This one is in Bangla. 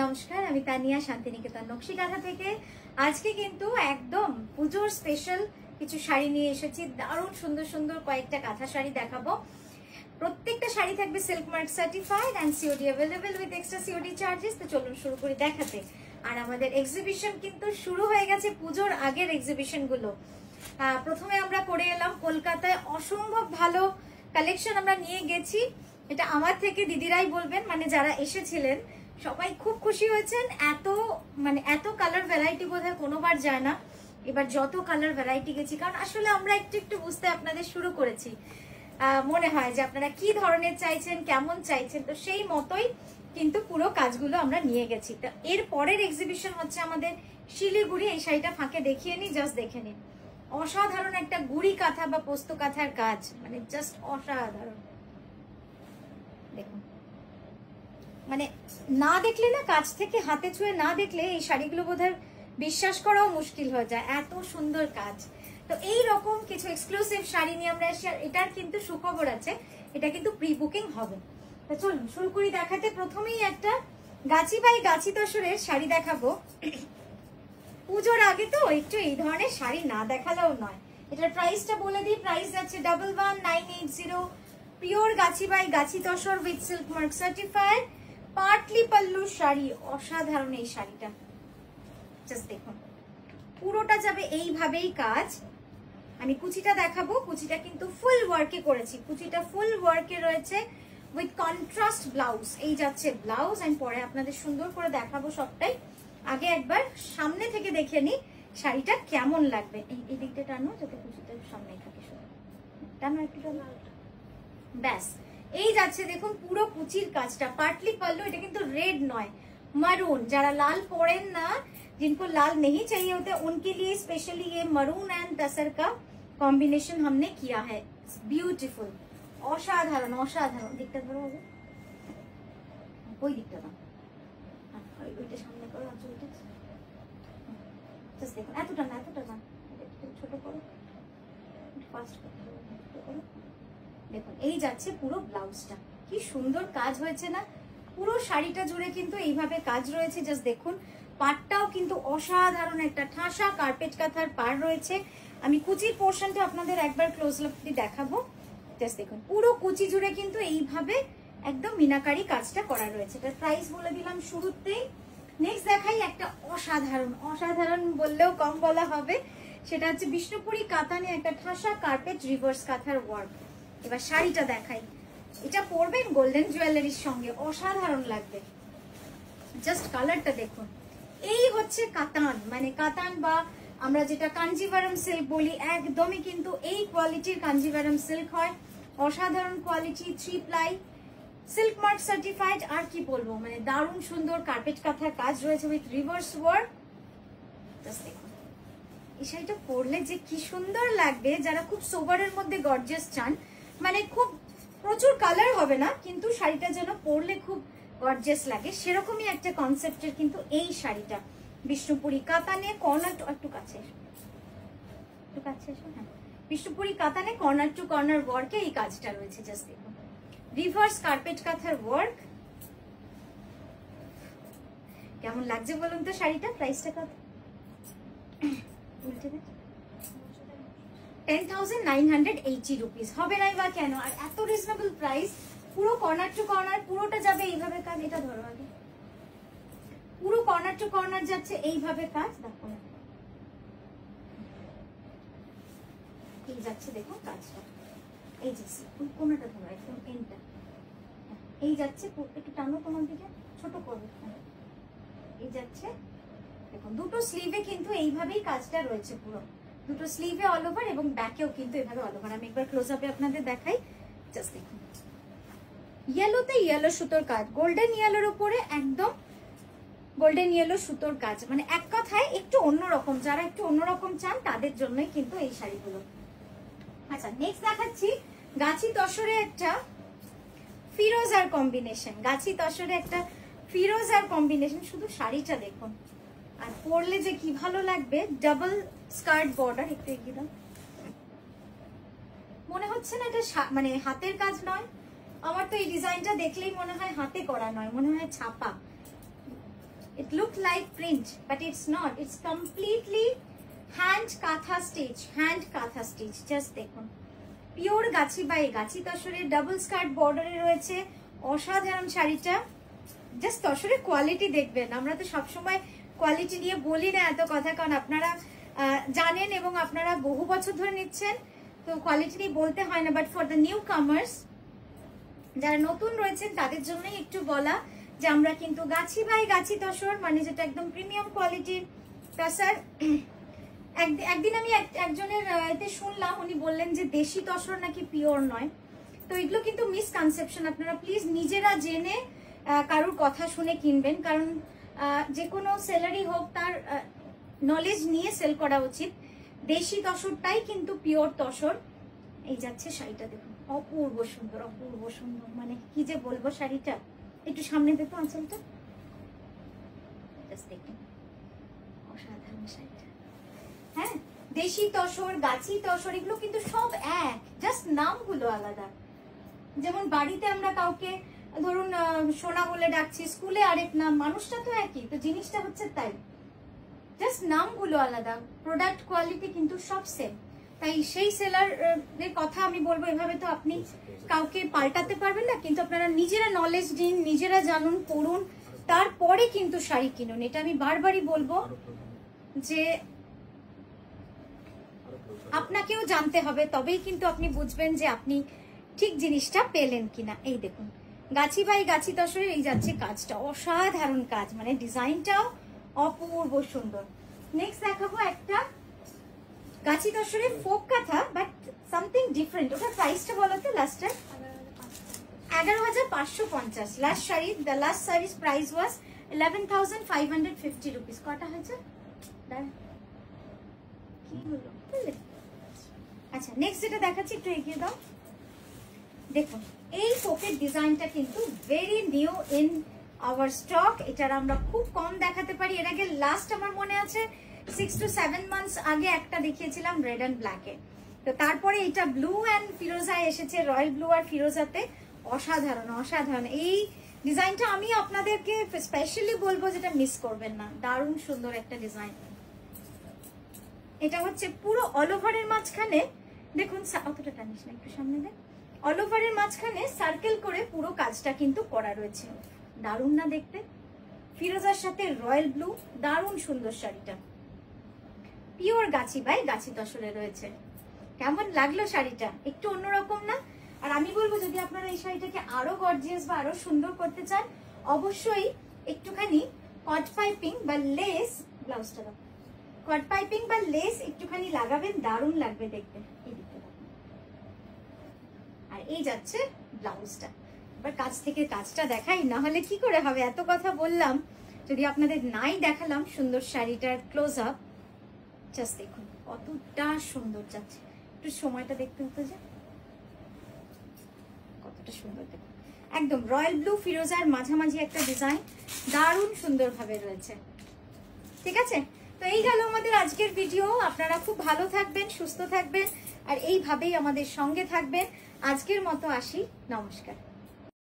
নমস্কার, আমি তানিয়া শান্তিনিকেতন নকশিকাঁথা থেকে। আজকে কিন্তু একদম পুজোর স্পেশাল কিছু শাড়ি নিয়ে এসেছি। দারুণ সুন্দর সুন্দর কয়েকটা কাঁথা শাড়ি দেখাবো। প্রত্যেকটা শাড়ি থাকবে Silk mark certified and COD available with extra COD charges. তো চলুন শুরু করি দেখাতে। আর আমাদের এক্সিবিশন কিন্তু শুরু হয়ে গেছে, পুজোর আগের এক্সিবিশন গুলো। প্রথমে আমরা করে এলাম কলকাতায়, অসম্ভব ভালো কালেকশন আমরা নিয়ে গেছি। এটা আমার থেকে দিদিরাই বলবেন, মানে যারা এসেছিলেন সবাই খুব খুশি হয়েছেন। এত কালার ভ্যারাইটি বোধহয় কোনোবার যায় না, এবার যত কালার ভ্যারাইটি গেছি, কারণ আসলে আমরা একটু বুঝতে আপনাদের শুরু করেছি। মনে হয় যে আপনারা কি ধরনের চাইছেন, কেমন চাইছেন, তো সেই মতোই কিন্তু পুরো কাজগুলো আমরা নিয়ে গেছি। তো এর পরের এক্সিবিশন হচ্ছে আমাদের শিলিগুড়ি। এই শাড়িটা ফাঁকে দেখিয়ে নি, জাস্ট দেখে নিন। অসাধারণ একটা গুড়ি কাঁথা বা পোস্ত কাঁথার কাজ, মানে জাস্ট অসাধারণ। দেখুন, মানে না দেখলে না, কাছ থেকে হাতে ছুঁয়ে না দেখলে এই শাড়িগুলো বোধহয় বিশ্বাস করাও মুশকিল হয়ে যায়, এত সুন্দর কাজ। তো এই রকম কিছু এক্সক্লুসিভ শাড়ি নিয়ে আমরা এসে, এটার কিন্তু সুখবর আছে, এটা কিন্তু প্রি বুকিং হবে। তো চলুন শুরু করি দেখাতে। প্রথমেই একটা গাছি বাই গাছি তসরের শাড়ি দেখাবো। পুজোর আগে তো একটু এই ধরনের শাড়ি না দেখালেও নয়। এটার প্রাইসটা বলে দিই, প্রাইস যাচ্ছে 111980। Pure Gachhi by Gachhi tussar with silk mark certified, Patli pallu sari. অসাধারণ এই শাড়িটা, জাস্ট দেখুন, পুরোটা যাবে এইভাবেই কাজ। আমি কুচিটা দেখাবো, কুচিটা কিন্তু ফুল ওয়ার্কে করেছি, কুচিটা ফুল ওয়ার্কে রয়েছে উইথ কন্ট্রাস্ট ব্লাউজ। এই যাচ্ছে ব্লাউজ, আমি পরে আপনাদের সুন্দর করে দেখাবো সবটাই। আগে একবার সামনে থেকে দেখে নি শাড়িটা কেমন লাগবে। এই দিকটা টানো যাতে কুচিটা সামনেই থাকে, টানো একটু, টানো, ব্যাস। এই যাচ্ছে দেখুন পুরো কুচির কাজটা, পাটলি পাল্লু। এটা কিন্তু রেড নয়, মারুন। যারা লাল পরেন না, जिनको लाल नहीं चाहिए होते, उनके लिए स्पेशली ये मरून एंड तसर का कॉम्बिनेशन हमने किया है। ब्यूटीफुल, অসাধারণ অসাধারণ। দিকটা ধরো হবে, ওই দিকটা না, ওইটা সামনে করো, আঁচলটা জাস্ট দেখুন, এতটা না, এতটা না, ছোট করো, ফাস্ট করো। দেখুন এই যাচ্ছে পুরো ব্লাউজটা, কি সুন্দর কাজ হয়েছে না। পুরো শাড়িটা জুড়ে কিন্তু এইভাবে কাজ রয়েছে, জাস্ট দেখুন। পাড়টাও কিন্তু অসাধারণ একটা ঠাসা কার্পেট কাঁথার পাড় রয়েছে। আমি কুচির পোর্শনটা আপনাদের একবার ক্লোজ আপলি দেখাবো, জাস্ট দেখুন। পুরো কুচি জুড়ে কিন্তু এইভাবে একদম মিনাকারি কাজটা করা রয়েছে। এটার প্রাইস বলে দিলাম শুরুতেই। নেক্সট দেখাই একটা অসাধারণ, অসাধারণ বললেও কম বলা হবে। সেটা হচ্ছে বিষ্ণুপুরি কাতানে একটা ঠাসা কার্পেট রিভার্স কাঁথার ওয়ার্ক। এবার শাড়িটা দেখাই, এটা পরবেন গোল্ডেন জুয়েলারির সঙ্গে, অসাধারণ লাগবে। জাস্ট কালারটা দেখুন। এই হচ্ছে কাতান, মানে কাতান বা আমরা যেটা কাঞ্জিভারম সিল্ক বলি, একদমই কিন্তু এই কোয়ালিটির কাঞ্জিভারম সিল্ক হয়। অসাধারণ quality, 3 ply, silk mark certified. আর কি বলবো, মানে দারুণ সুন্দর কার্পেট কাঁথার কাজ রয়েছে উইথ রিভার্স ওয়ার্ক। জাস্ট দেখুন, এই শাড়িটা পরলে যে কি সুন্দর লাগবে। যারা খুব সোবারের মধ্যে গর্জিয়াস চান, মানে খুব প্রচুর কালার হবে না, কিন্তু শাড়িটা যেন পরলে খুব গর্জিয়াস লাগে, সেরকমই একটা কনসেপ্টের কিন্তু এই শাড়িটা। বিষ্ণুপুরি কাতানে কর্নার, একটু কাছে এসো, হ্যাঁ, বিষ্ণুপুরি কাতানে কর্নার টু কর্নার ওয়ার্কে এই কাজটা রয়েছে। জাস্ট দেখুন, রিভার্স কার্পেট কাঁথার ওয়ার্ক। কেমন লাগছে বলুন তো শাড়িটা? প্রাইসটা কত? 10,980 রুপিস। হবে নাই বা কেন? আর এত রিজনেবল প্রাইস। পুরো কর্নার টু কর্নার, পুরোটা যাবে এইভাবে কাজ। এটা ধরো আগে, পুরো কর্নার টু কর্নার যাচ্ছে এইভাবে কাজ। দেখো এই যাচ্ছে, দেখুন কাজটা, এই যে কোনটা ধরো, একদম এন্ডটা, এই যাচ্ছে। একটু টানো তোমার দিকে, ছোট করবে, এই যাচ্ছে। দেখুন দুটো স্লিভে কিন্তু এইভাবেই কাজটা রয়েছে, পুরো দুটো স্লিভে অল ওভার এবং ব্যাকেও কিন্তু এভাবে অল ওভার। আমি একবার ক্লোজ আপে আপনাদের দেখাই, জাস্ট দেখুন। ইয়েলোতে ইয়েলো সুতোর কাজ, গোল্ডেন ইয়েলোর উপরে একদম গোল্ডেন ইয়েলো সুতোর কাজ, মানে এক কথায় একটু অন্যরকম। যারা একটু অন্যরকম চান তাদের জন্যই কিন্তু এই শাড়িগুলো। আচ্ছা, নেক্সট দেখাচ্ছি গাছি তসরে একটা ফিরোজার কম্বিনেশন। গাছি তসরে একটা ফিরোজার কম্বিনেশন, শুধু শাড়িটা দেখুন, আর পরলে যে কি ভালো লাগবে। ডাবল স্কার্ট বর্ডার, একটু এগিয়ে দাও। মনে হচ্ছে না এটা মানে হাতের কাজ নয়? আমার তো এই ডিজাইনটা দেখলেই মনে হয় হাতে করা নয়, মনে হয় ছাপা। It looked like print, but it's not. It's completely hand katha stitch. Hand katha stitch. Just দেখুন, pure Gachhi by Gachhi তসরের double skirt বর্ডারে রয়েছে। অসাধারণ শাড়িটা। জাস্ট তসরের কোয়ালিটি দেখবেন। আমরা তো সবসময় কোয়ালিটি নিয়ে বলি না এত কথা, কারণ আপনারা জানেন এবং আপনারা বহু বছর ধরে নিচ্ছেন, তো কোয়ালিটি নিয়ে বলতে হয় না। বাট ফর দ্য নিউ কামার্স, যারা নতুন রয়েছেন তাদের জন্যই একটু বলা যে আমরা কিন্তু গাছি বাই গাছি তসর, মানে যেটা একদম প্রিমিয়াম কোয়ালিটির তসর। একদিন আমি একজনের এতে শুনলাম, উনি বললেন যে দেশি তসর নাকি পিওর নয়। তো এগুলো কিন্তু মিসকনসেপশন। আপনারা প্লিজ নিজেরা জেনে কারোর কথা শুনে কিনবেন, কারণ যে কোনো সেলারই হোক তার নলেজ নিয়ে সেল করা উচিত। দেশি তসরটাই কিন্তু পিওর তসর। এই যাচ্ছে শাড়িটা দেখুন, অপূর্ব সুন্দর, অপূর্ব সুন্দর, মানে কি যে বলবো শাড়িটা। একটু সামনে দেখো আঁচলটা, দেখুন অসাধারণ শাড়িটা। হ্যাঁ, দেশি তসর, গাছি তসর এগুলো কিন্তু সব এক, জাস্ট নামগুলো আলাদা। যেমন বাড়িতে আমরা কাউকে ধরুন সোনা বলে ডাকছি, স্কুলে আরেক নাম, মানুষটা তো একই, তো জিনিসটা হচ্ছে তাই, জাস্ট নামগুলো আলাদা, প্রোডাক্ট কোয়ালিটি কিন্তু সব সেম। তাই সেই সেলারের কথা আমি বলবো, এভাবে তো আপনি কাউকে পাল্টাতে পারবেন না, কিন্তু আপনারা নিজেরা নলেজ দিন, নিজেরা জানুন, পড়ুন, তারপরে কিন্তু শাড়ি কিনুন। এটা আমি বারবারই বলবো যে আপনাকেও জানতে হবে, তবেই কিন্তু আপনি বুঝবেন যে আপনি ঠিক জিনিসটা পেলেন কিনা। এই দেখুন, গাছি বাই গাছি তসরের এই যাচ্ছে কাজটা, অসাধারণ কাজ, মানে ডিজাইনটাও অপূর্ব সুন্দর। নেক্সট দেখাবো একটা গাছি তসরের ফোক কাঁথা, বাট সামথিং ডিফারেন্ট। ওটার প্রাইসটা বলো তো লাস্টের। 11,550 লাস্ট শাড়ি। দ্য লাস্ট শাড়ির প্রাইস ওয়াজ 11,550 রুপিস। কটা হয়েছে? কি হলো? আচ্ছা, নেক্সট যেটা দেখাচ্ছি একটু এগিয়ে দাও। দেখুন, এই ফোকের ডিজাইনটা কিন্তু very new in our stock. এটার আমরা খুব কম দেখাতে পারি। এর আগে লাস্ট আমার মনে আছে 6 to 7 মান্থস আগে একটা দেখিয়েছিলাম রেড অ্যান্ড ব্ল্যাকে। তো তারপরে এটা ব্লু অ্যান্ড ফিরোজায় এসেছে, রয়্যাল ব্লু আর ফিরোজাতে। অসাধারণ, অসাধারণ এই ডিজাইনটা। আমি আপনাদেরকে স্পেশালি বলবো যেটা মিস করবেন না, দারুণ সুন্দর একটা ডিজাইন। এটা হচ্ছে পুরো অল ওভারের মাঝখানে দেখুন, অতটা টানিস না, একটু সামনে দেখ। অল ওভারের মাঝখানে সার্কেল করে পুরো কাজটা কিন্তু করা রয়েছে। দারুণ না দেখতে? ফিরোজার সাথে রয়্যাল ব্লু, দারুণ সুন্দর শাড়িটা। পিওর গাছি বাই গাছি তসরে রয়েছে। কেমন লাগলো শাড়িটা? একটু অন্যরকম না? আর আমি বলবো, যদি আপনারা এই শাড়িটাকে আরো গর্জিয়াস বা আরো সুন্দর করতে চান, অবশ্যই একটুখানি কট পাইপিং বা লেস, ব্লাউজটা দাও, কট পাইপিং বা লেস একটুখানি লাগাবেন, দারুণ লাগবে দেখতে। এই দিকটা আর এই যাচ্ছে ব্লাউজটা। এবার কাছ থেকে কাজটা দেখাই, না হলে কি করে হবে? এত কথা বললাম, যদি আপনাদের নাই দেখালাম সুন্দর শাড়িটার ক্লোজ আপ। জাস্ট দেখুন কতটা সুন্দর যাচ্ছে। একটু সময়টা দেখতে হতো যে কতটা সুন্দর দেখুন, একদম রয়্যাল ব্লু ফিরোজার মাঝামাঝি একটা ডিজাইন, দারুণ সুন্দর ভাবে রয়েছে। ঠিক আছে, তো এই গেল আমাদের আজকের ভিডিও। আপনারা খুব ভালো থাকবেন, সুস্থ থাকবেন, আর এইভাবেই আমাদের সঙ্গে থাকবেন। আজকের মতো আসি, নমস্কার।